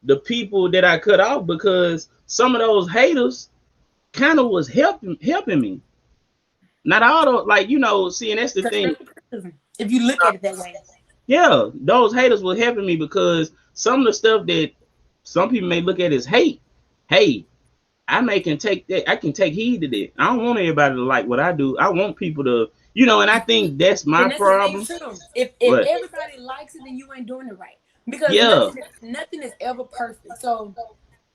the people that I cut off because some of those haters kind of was helping me. Not all the, like, you know, see, and that's the thing. If you look at it that way. Yeah, those haters were helping me because some of the stuff that some people may look at as hate, hey, I can take heed to that. I don't want everybody to like what I do. I want people to, you know, and I think that's my problem. If everybody likes it, then you ain't doing it right. Because nothing is ever perfect. So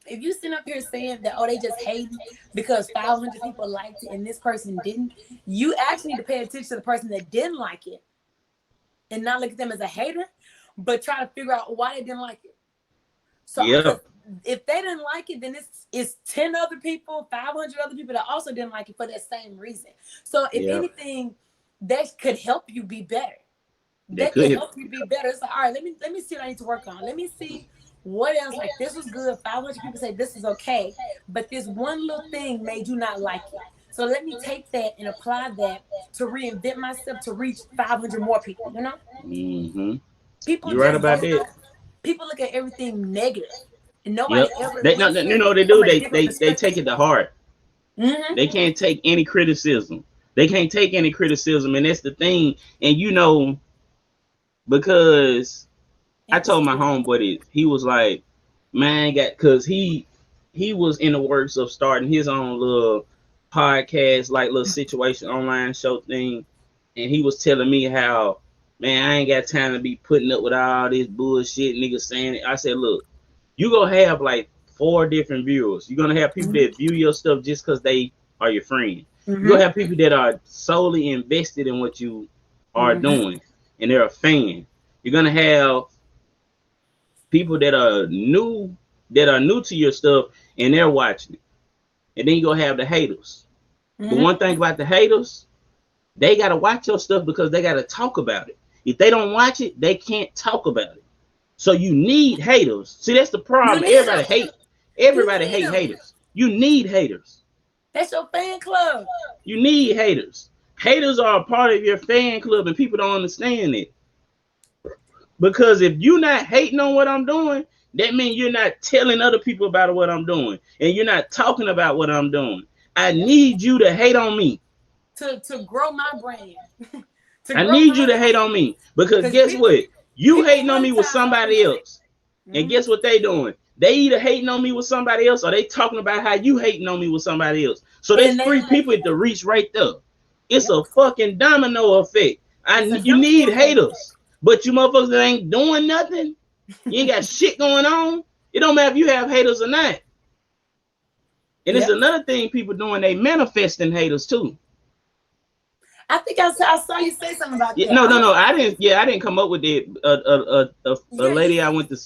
if you sit up here saying that, oh, they just hate because 500 people liked it and this person didn't, you actually need to pay attention to the person that didn't like it and not look at them as a hater, but try to figure out why they didn't like it. So if they didn't like it, then it's 10 other people, 500 other people that also didn't like it for that same reason. So if anything, that could help you be better. That could help you be better. It's like, all right, let me see what I need to work on. Let me see what else, like this was good. 500 people say this is okay, but this one little thing made you not like it. So let me take that and apply that to reinvent myself to reach 500 more people, you know? Mm-hmm. People You're right about that. People look at everything negative. And nobody ever they do. They take it to heart. Mm-hmm. They can't take any criticism. And that's the thing. And you know, because I told my homeboy that, he was like, man, because he he was in the works of starting his own little podcast, like little situation online show thing, and he was telling me how, man, I ain't got time to be putting up with all this bullshit niggas saying it. I said, look, you gonna have like 4 different viewers. You're gonna have people that view your stuff just because they are your friend. You're gonna have people that are solely invested in what you are doing and they're a fan. You're gonna have people that are new to your stuff and they're watching it. And then you're gonna have the haters. The one thing about the haters, they gotta watch your stuff because they gotta talk about it. If they don't watch it, they can't talk about it. So you need haters. See, that's the problem. Everybody hate haters. You need haters. That's your fan club. You need haters. Haters are a part of your fan club, and people don't understand it. Because if you're not hating on what I'm doing, that means you're not telling other people about what I'm doing, and you're not talking about what I'm doing. I need you to hate on me. To grow my brand. I need you to hate on me. Because guess what? You hating on me with somebody else. And guess what they doing? They either hating on me with somebody else or they talking about how you hating on me with somebody else. So there's 3 people at the reach right there. It's a fucking domino effect. You need haters. But you motherfuckers that ain't doing nothing, you ain't got shit going on. It don't matter if you have haters or not. And it's another thing people doing, they manifesting haters too. I think I saw you say something about that. No. I didn't come up with it. A lady I went to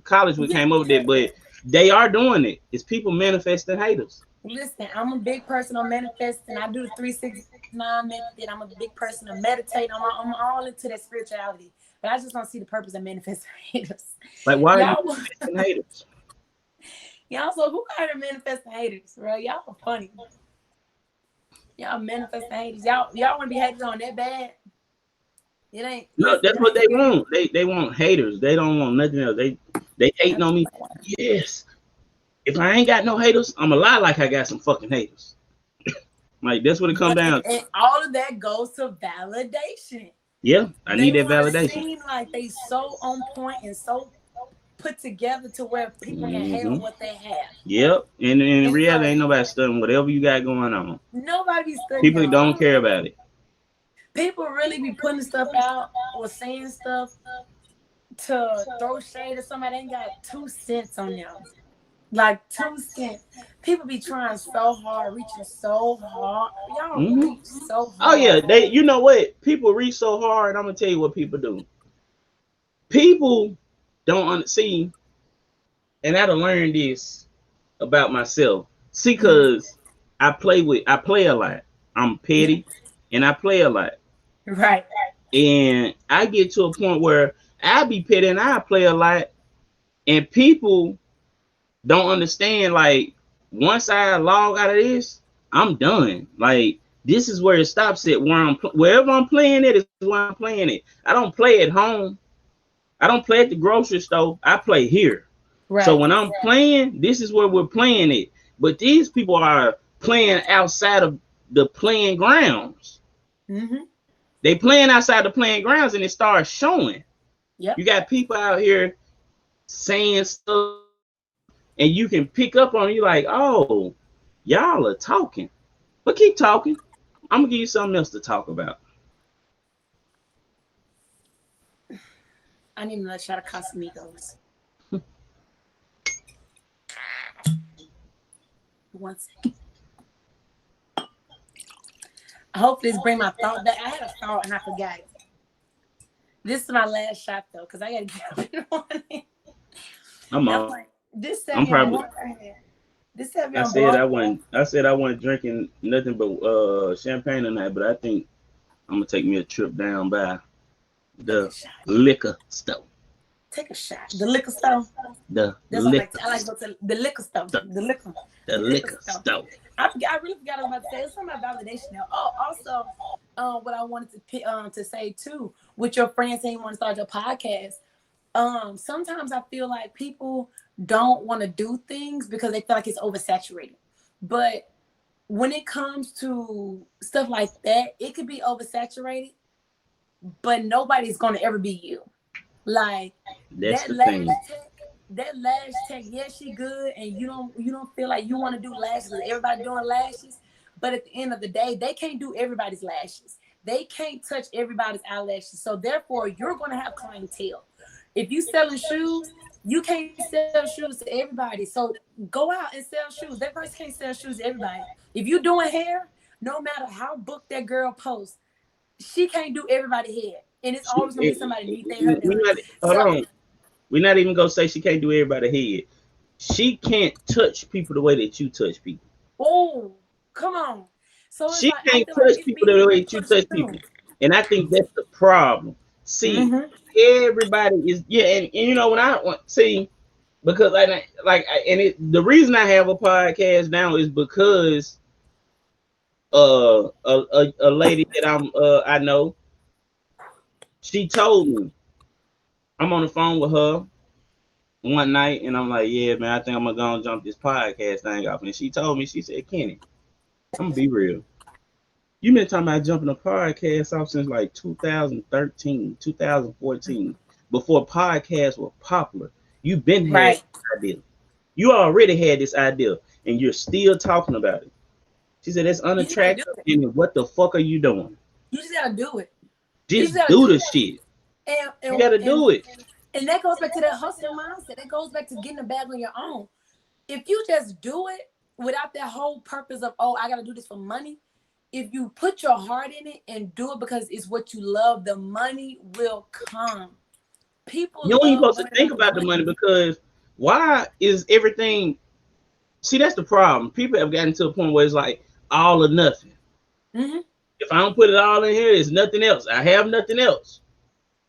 college with came up with it, but they are doing it. It's people manifesting haters. Listen, I'm a big person on manifesting. I do the 369 method. I'm a big person on meditate. I'm all into that spirituality. But I just don't see the purpose of manifesting haters. Like, why are you manifesting haters? Y'all, so who are the manifesting haters, bro? Y'all are funny. Y'all manifesting haters. Y'all want to be haters on that bad? It ain't. No, that's what they want. They want haters. They don't want nothing else. They hating on me. Yes. If I ain't got no haters, I'm a lie like I got some fucking haters. Like, that's what it comes down to. And all of that goes to validation. Yeah, I need that validation. Seem like they so on point and so put together to where people can hate on what they have. Yep. And in reality, ain't nobody studying whatever you got going on. Nobody be studying. People don't care about it. People really be putting stuff out or saying stuff to throw shade at somebody that ain't got 2 cents on them. Like 2 cents. People be trying so hard, reaching so hard. Y'all reach so hard. Oh yeah, you know what? People reach so hard. I'm gonna tell you what people do. People don't see, and I had to learn this about myself. See, cause I play a lot. I'm petty, and I play a lot. Right. And I get to a point where I be petty and I play a lot, and people don't understand. Like, once I log out of this, I'm done. Like, this is where it stops at. Wherever I'm playing it is where I'm playing it. I don't play at home. I don't play at the grocery store. I play here. Right. So when I'm playing, this is where we're playing it. But these people are playing outside of the playing grounds. They playing outside the playing grounds, and it starts showing. Yep. You got people out here saying stuff, and you can pick up on it. You're like, oh, y'all are talking. But keep talking. I'm gonna give you something else to talk about. I need another shot of Casamigos. 1 second. I hope this bring my thought back. I had a thought and I forgot it. This is my last shot though, because I gotta get up in the morning. I'm on. I'm probably. I said I wasn't drinking nothing but champagne tonight, but I think I'm gonna take me a trip down by the liquor store. Take a shot. The liquor store. I like to go to the liquor store. The liquor store. I really forgot about to say. It's something about validation now. Oh, also, what I wanted to say too, with your friends saying you want to start your podcast. Sometimes I feel like people don't want to do things because they feel like it's oversaturated. But when it comes to stuff like that, it could be oversaturated, but nobody's going to ever be you. Like, that's the thing. that lash tech, yeah, she good, and you don't feel like you want to do lashes because everybody doing lashes. But at the end of the day, they can't do everybody's lashes. They can't touch everybody's eyelashes. So therefore, you're gonna have clientele. If you selling shoes, you can't sell shoes to everybody. So go out and sell shoes. That person can't sell shoes to everybody. If you doing hair, no matter how booked that girl posts, she can't do everybody hair. And it's always gonna be somebody need their hair done. Hold So on. We're not even gonna say she can't do everybody head. She can't touch people the way that you touch people. oh, come on. So it's She like I can't feel like touch it's people me the way being that you pushed touch through. people. And I think that's the problem. See, Mm-hmm. everybody is and you know when I want see because the reason I have a podcast now is because a lady that I know, she told me. I'm on the phone with her one night and I'm like, yeah, man, I think I'm gonna go and jump this podcast thing off. And she told me, she said, Kenny, I'm gonna be real. You been talking about jumping a podcast off since like 2013, 2014, before podcasts were popular. You've been had Right. this idea. You already had this idea, and you're still talking about it. She said, that's You just gotta do unattractive. it. And what the fuck are you doing? You just gotta do it. You just Just gotta do do the it. shit. And You and gotta and do it. and that goes back to that hustler mindset. That goes back to getting the bag on your own. If you just do it without that whole purpose of, oh, I gotta do this for money. If you put your heart in it and do it because it's what you love, the money will come. People You don't even love supposed to worrying think about the about the money. money because why is everything? See, that's the problem. People have gotten to a point where it's like all or nothing. Mm-hmm. If I don't put it all in here, it's nothing else. I have nothing else.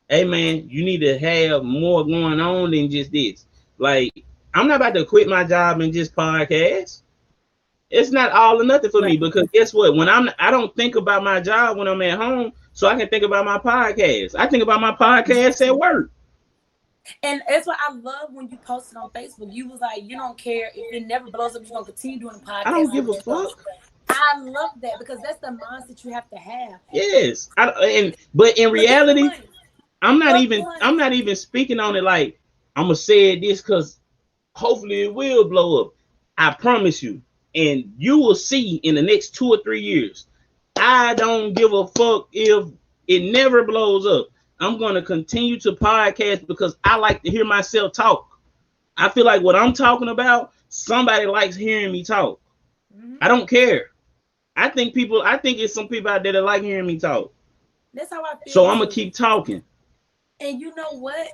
Hey man, you need to have more going on than just this. Like, I'm not about to quit my job and just podcast. It's not all or nothing for me Right. because guess what? I don't think about my job when I'm at home, so I can think about my podcast. I think about my podcast at work. And that's what I love when you posted on Facebook. You was like, you don't care if it never blows up, you're gonna continue doing the I podcast don't for give a what you love. fuck. I love that because that's the mindset you have to have. Yes, but in Forget the reality, money. I'm not Fuck the even money. I'm not even speaking on it like I'm gonna say this because hopefully it will blow up. I promise you, and you will see in the next 2 or 3 years. I don't give a fuck if it never blows up. I'm gonna continue to podcast because I like to hear myself talk. I feel like what I'm talking about, somebody likes hearing me talk. Mm-hmm. I don't care. I think it's some people out there that like hearing me talk. That's how I So feel I'm gonna too. keep talking. And you know what?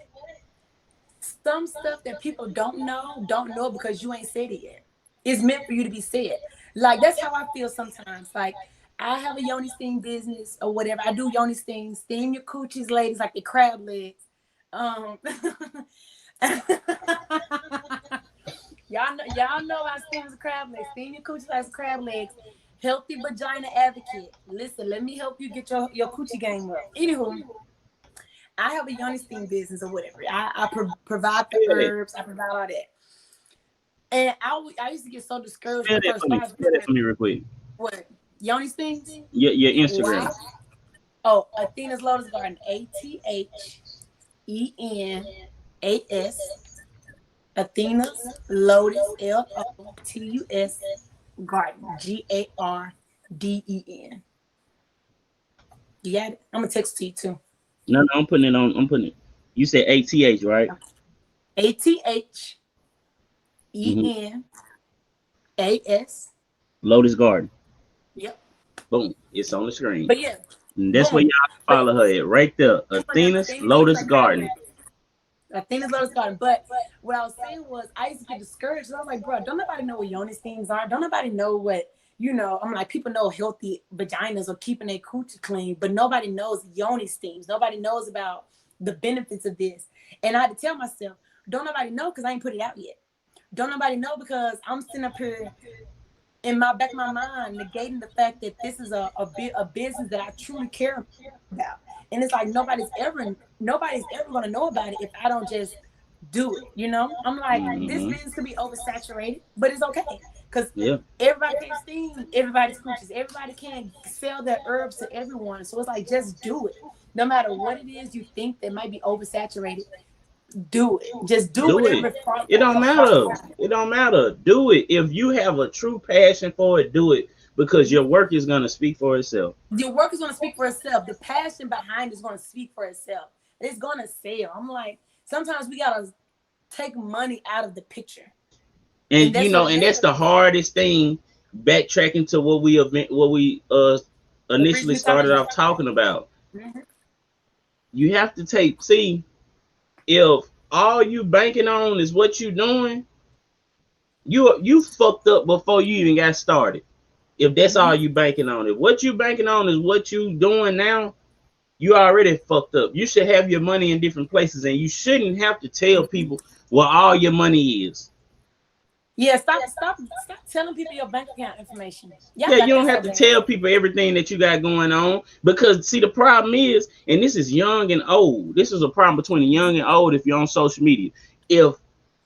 Some stuff that people don't know because you ain't said it yet. It's meant for you to be said. Like that's how I feel sometimes. Like I have a yoni steam business or whatever. I do yoni steam, steam your coochies, ladies, like the crab legs. Um, y'all know I steam as crab legs. Steam your coochies like crab legs. Healthy vagina advocate. Listen, let me help you get your coochie game up. Anywho, I have a yoni steam business or whatever. I provide the Yeah. herbs. I provide all that. And I used to get so discouraged when Spell I that first for me. started Spell doing that it. for me real quick. What? Yoni steams? Your Instagram. Wow. Oh, Athena's Lotus Garden. ATHENAS. Athena's Lotus LOTUS Garden. GARDEN. You got it? I'm gonna text to you too. No, I'm putting it on. I'm putting it. You said ATH, right? ATHENAS. Mm-hmm. Lotus Garden. Yep. Boom. It's on the screen. But yeah, And that's where boom. y'all can follow her at right there. But yeah, Athena's Athena's looks Lotus like crab Garden. legs. Athena's Lotus Garden. But what I was saying was, I used to get discouraged. I was like, bro, don't nobody know what yoni steams are. Don't nobody know what, I'm like, people know healthy vaginas or keeping their coochie clean, but nobody knows yoni steams. Nobody knows about the benefits of this. And I had to tell myself, don't nobody know because I ain't put it out yet. Don't nobody know because I'm sitting up here in my back of my mind negating the fact that this is a business that I truly care about. And it's like nobody's ever gonna know about it if I don't just do it. I'm like, this Mm-hmm. business could be oversaturated, but it's okay. Because Yeah. everybody can't steam everybody's coochies. Everybody can't sell their herbs to everyone. So it's like just do it. No matter what it is you think that might be oversaturated, do it. Just do Do whatever. it. It don't matter. It don't matter. Do it. If you have a true passion for it, do it, because your work is gonna speak for itself. Your work is going to speak for itself. The passion behind it is going to speak for itself. It's going to sell. I'm like, sometimes we got to take money out of the picture. And you know, and that's the hardest thing. Backtracking to what we initially started off talking about. Mm-hmm. You have to see, if all you banking on is what you doing, you fucked up before you even got started. If that's all you banking on, if what you banking on is what you doing now, you already fucked up. You should have your money in different places, and you shouldn't have to tell people where all your money is. Yeah, stop telling people your bank account information. Yeah, you don't have to tell people everything that you got going on, because see, the problem is, and this is young and old. This is a problem between the young and old. If you're on social media, if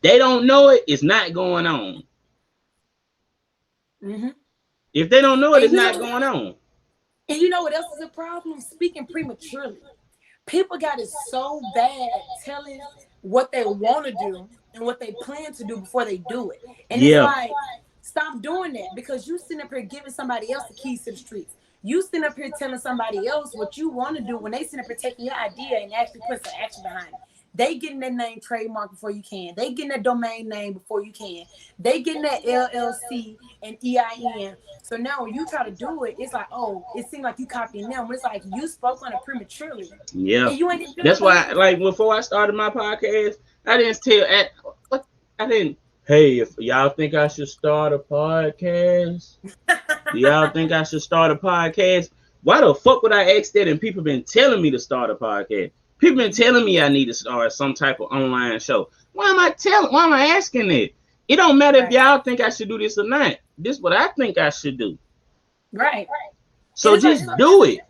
they don't know it, it's not going on. Mm-hmm. If they don't know it, it's not going on. And you know what else is a problem? Speaking prematurely. People got it so bad telling what they want to do and what they plan to do before they do it. And it's like, stop doing that, because you sitting up here giving somebody else the keys to the streets. You sitting up here telling somebody else what you want to do when they sitting up here taking your idea and actually put some action behind it. They getting their name trademark before you can. They getting that domain name before you can. They getting that LLC and EIN. So now when you try to do it, it's like, oh, it seems like you copying them. It's like you spoke on it prematurely. Yeah. And you ain't That's why, like, before I started my podcast, I didn't hey, if y'all think I should start a podcast, do y'all think I should start a podcast? Why the fuck would I ask that? And people been telling me to start a podcast. People been telling me I need to start some type of online show. Why am I asking it? It don't matter if y'all think I should do this or not. This is what I think I should do. Right. So just do it.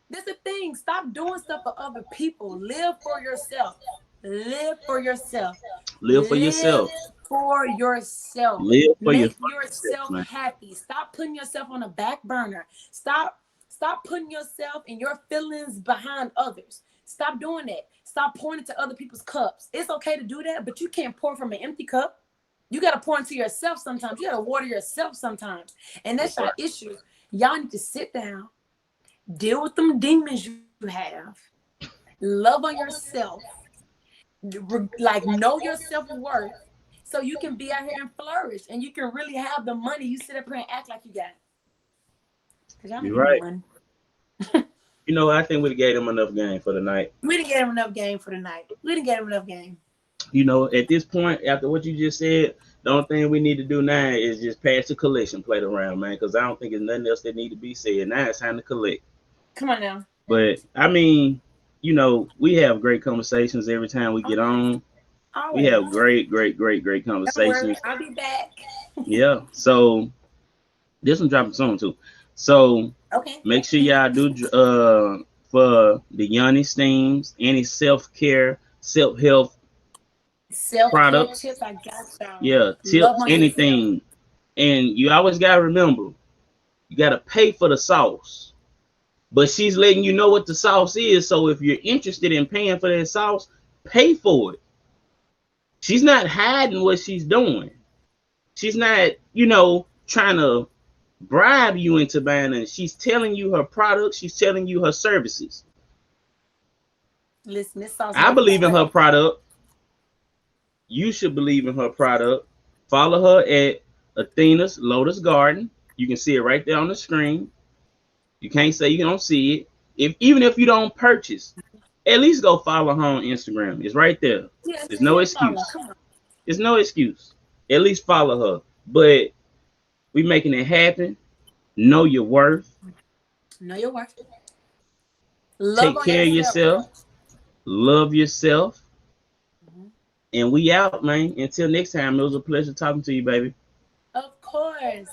That's the thing. Stop doing stuff for other people. Live for yourself. Live for yourself. Live for yourself. For yourself. Live for Make yourself happy. Stop putting yourself on a back burner. Stop putting yourself and your feelings behind others. Stop doing that. Stop pouring into other people's cups. It's okay to do that, but you can't pour from an empty cup. You got to pour into yourself sometimes. You got to water yourself sometimes. And that's your issue. Y'all need to sit down, deal with them demons you have, love on yourself, like know your self-worth, so you can be out here and flourish, and you can really have the money. You sit up here and act like you got it. You're right. You know, I think we gave them enough game for the night. We didn't get him enough game for the night. We didn't get him enough game. You know, at this point, after what you just said, the only thing we need to do now is just pass the collection plate around, man, because I don't think there's nothing else that need to be said. Now it's time to collect. Come on now. But, I mean, you know, we have great conversations every time we get on. Always. We have great conversations. I'll be back. Yeah. So, this one dropping soon, too. So, make sure y'all do for the Yanni Steams, any self-care, self-help products. Tips, I got y'all. Yeah, tips, anything. And you always gotta remember, you gotta pay for the sauce. But she's letting you know what the sauce is. So if you're interested in paying for that sauce, pay for it. She's not hiding what she's doing. She's not, you know, trying to bribe you into buying it. She's telling you her products. She's telling you her services. Listen, this sauce. I believe in her product. You should believe in her product. Follow her at Athena's Lotus Garden. You can see it right there on the screen. You can't say you don't see it. Even if you don't purchase, at least go follow her on Instagram. It's right there. Yeah, there's no excuse. There's no excuse. At least follow her. But we making it happen. Know your worth. Know your worth. Take care of yourself. Love yourself. And we out, man. Until next time, it was a pleasure talking to you, baby. Of course.